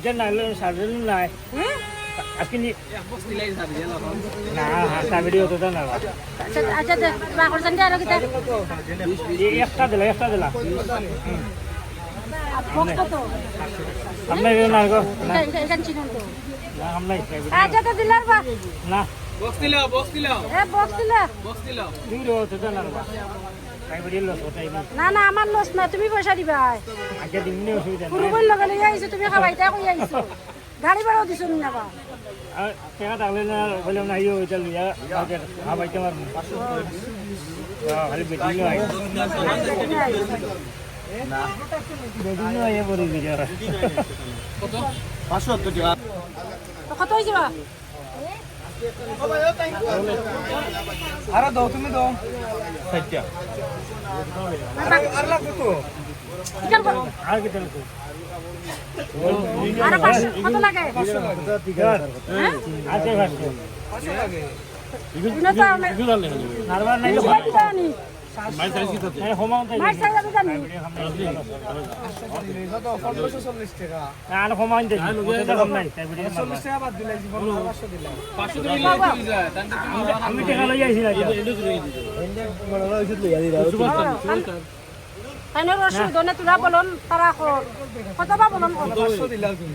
ওইটা না হলে সার্ভে নাই আজকে না সার্ভে অতটা না আচ্ছা বাকর জানি আর কিটা একটা দিলা বক্স কত আপনার না গো না এটা চিনুন তো আমরা আচ্ছা তো দিলার বা না বক্স দিলাও এ বক্স দিলা দিলো অতটা না সার্ভে লস ওটাই না না না আমার লস না তুমি পয়সা দিবা আগে দিন অসুবিধা পুরো বল লগে লই আইছো তুমি খাবাইতা কই আইছো গাড়ি ভাড়া দিছো না বা টাকা থাকলে না বললাম না ইয়ে ওইটা লিয়া খাবাইতে পারবো খালি বেটিং হয় বেটিং হয় পরে গিয়ে কত 570 টাকা কত হইছে বা আরে দাও তুমি দাও 60 টাকা আর লাগবে তো আর কি তেল আর কত লাগে আছে ভাষা ইনো তো নারবার নাই জানি মাই সাইজ কি তাতে হোমাউন্ট মার সাইজ আমি জানি আর হোমাউন্ট দেই ওটা কম নাই তাই ভিডিও 40 টাকা বাদ দিলাই জীবন 500 দিলাম 500 দিলে যায় তান্তে তুমি আমি টাকা লই আইছি না বড় লইছিস লইয়া দিরা আইনো রসু দনে তুলা বলন তারা কত বা বলন 500 দিলাও তুমি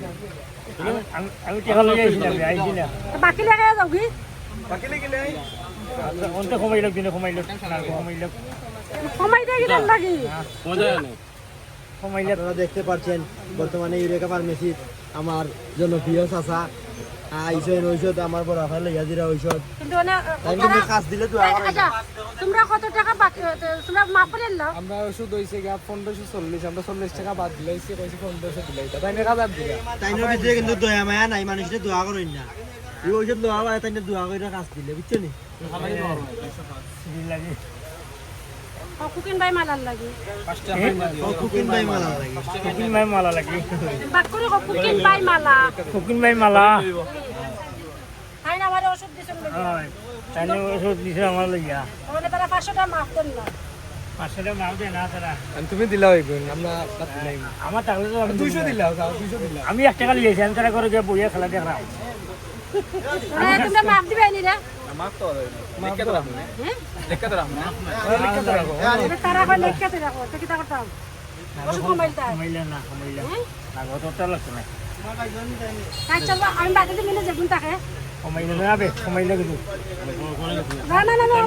আমি টাকা লই আইছি না আইছি না বাকি লাগে যাও কি বাকি লাগলে অন্তে কমাইলো দিনে কমাইলো কমাইলো কমাই দেই কি লাগি কমাইলো আপনারা দেখতে পাচ্ছেন বর্তমানে ইউরেকা ফার্মেসি আমার জনপ্রিয় চাচা আইসেন ঔষধ আমার বড় আফার লইয়া দিরা ঔষধ কিন্তু না তাই কিন্তু কাজ দিলে তো আচ্ছা তোমরা কত টাকা বাকি তোমরা মাপ করে নাও আমরা ওষুধ হইছে গা 1540 আমরা 40 টাকা বাদ দিলাইছি কইছি 1500 দিলাই তাই না 1000 দিলা তাই না ভিতরে কিন্তু দয়া মায়া নাই মানুষের দোয়া করেন না এই ঔষধ লওয়া হয় তাই না দোয়া করে কাজ দিলে বুঝছো নি লাগে কুকিং বাই মালার লাগি কুকিং ভাই মালা লাগে কুকিং ভাই মালা লাগে বাক করে কুকিং বাই মালা কুকিং ভাই মালা তাই না আমার ওষুধ দিছেন হয় তাই ওষুধ দিছে আমার লইয়া ওনে তারা 500 টাকা মাফ করন না 500 টাকা মাল দেয় না তারা তুমি দিলাও এগুন আমরা বাদ দিলাই আমার টাকা তো আমি 200 দিলাও 200 দিলাও আমি 1 টাকা লিয়েছি আমি তারা করে যে বইয়া খেলা দেখলাম তোমরা মাফ দিবে নি রে মাফ তো লিখে তো রাখো লিখে তো রাখো লিখে তো রাখো তারা কই লেখতে রাখো তো কি তা করতাম ওষুধ কমাইতা কমাইলে না কমাইলে আগত তো লাগছে না তাই চলো আমি বাড়িতে মিলে যাবো তাকে কমাইলে না আবে কমাইলে কিন্তু না না না না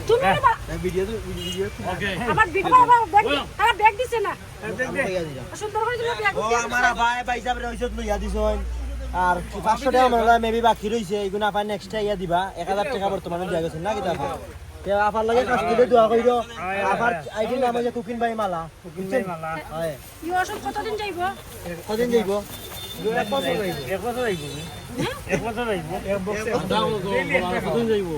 তুমি ভিডিও আমার ভিডিও আমার ব্যাগ দিছে না সুন্দর করে তুমি ব্যাগ ও আমার ভাই ভাই সাহেব ঔষধ লইয়া দিছন আর 500 টাকা আমরা মেবি বাকি রইছে এইগুলো আপা নেক্সট ইয়া দিবা 1000 টাকা বর্তমানে দিয়া গেছেন না কিতা তে আপার লাগে কাজ দিলে দোয়া কইরো আপার আইডির নাম হচ্ছে কুকিং ভাই মালা কুকিং ভাই মালা হয় এই ওষুধ কতদিন যাইব কদিন যাইব এক বছর যাইব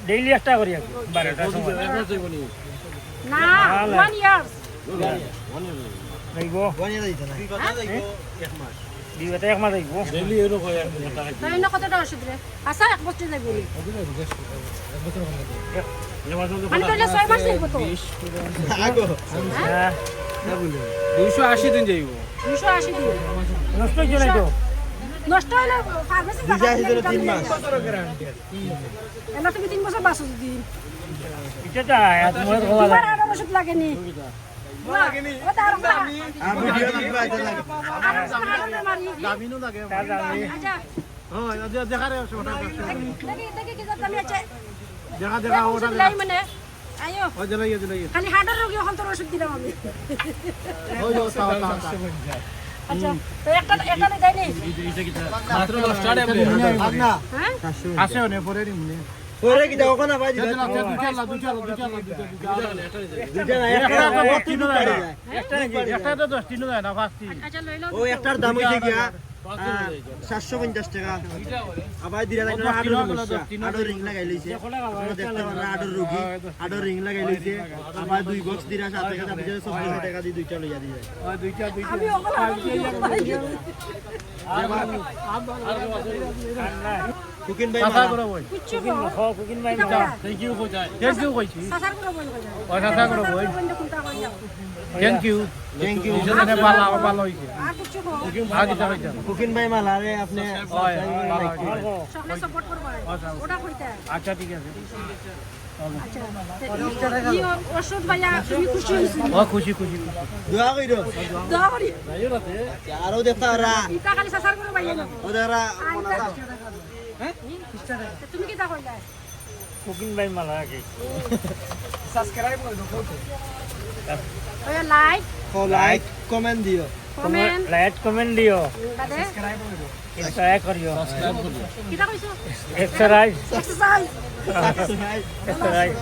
ডেইলি একটা করি আর 12টার সময় না 1 ইয়ার্স যাইব বনিয়া দিতে না দিবেতে এক মাস যাইব ডেইলি এরো কয় তাই না কতটা ওষুধ রে আচ্ছা এক বছর যাইব মানে তো 6 মাস যাইব তো আগো হ্যাঁ 280 দিন যাইব 280 দিন নষ্ট হইছে না তো নষ্ট হইলে ফার্মেসি দুইটা হিসেবে 3 মাস এলা তুমি 3 বছর বাঁচো দিন এটা তোমার খাওয়া তোমার আর ওষুধ লাগেনি লাগেনি ও তার আর ভিডিও দিবা এটা লাগে দামিনও লাগে তার আমি আচ্ছা হ্যাঁ দেখা রে ওটা দেখি কি জাত আমি আছে দেখা ওষুধ লাই মানে আয়ো ও জ্বালাইয়া জ্বালাইয়া খালি হার্টের রোগী এখন তোর ওষুধ দিলাম আমি ওই যাও তাও আচ্ছা তো একটা দেয় নি মাত্র 10 টাকা না হ্যাঁ আসে ওনে পরে নিমনে পরে কি দাও কোনা ভাই দিবা দুইটা না একটা তো 10 দিন না ফাস্টি আচ্ছা লই লও ও একটার দাম হইছে গিয়া 750 টাকা আবার দিরা লাইন আডো রিং লাগাই লইছে দেখতে পারা আডো রোগী আডো রিং লাগাই লইছে আবার দুই বক্স দিরা 7 টাকা দাম দিছে 14 টাকা দি দুইটা লইয়া দিছে দুইটা আমি ওগুলো কুকিন ভাই চাচা মালা করে বই কুচ্চু কুকিন ভাই কিতা করা? থ্যাংক ইউ কইতাই থ্যাংক ইউ কইছি সাসার করে বল কই ও চাচা করে বই কোনটা কই যাও থ্যাংক ইউ থ্যাংক ইউ যেখানে ভালো আমার ভালো হইছে আর কুচ্চু কো আগে যা হইছে কুকিন ভাই মালা রে আপনি সকলে সাপোর্ট করবা ওটা কইতা আচ্ছা ঠিক আছে আচ্ছা ই ওষুধ ভাইয়া তুমি খুশি হইছি ও খুশি খুশি দোয়া কইরো দোয়া করি আরো দেখতা ওরা ইটা খালি সাসার করে ভাইয়া না ওদেরা হ্যাঁ তুমি কিতা কইলা কুকিন ভাই মালা কি সাবস্ক্রাইব করে দাও ওই লাইক লাইক কমেন্ট দিও কমেন্ট লাইক কমেন্ট দিও বাদে ইনস্টাগ্রাম করিও কিতা কইছো এক্সারসাইজ এক্সারসাইজ এক্সারসাইজ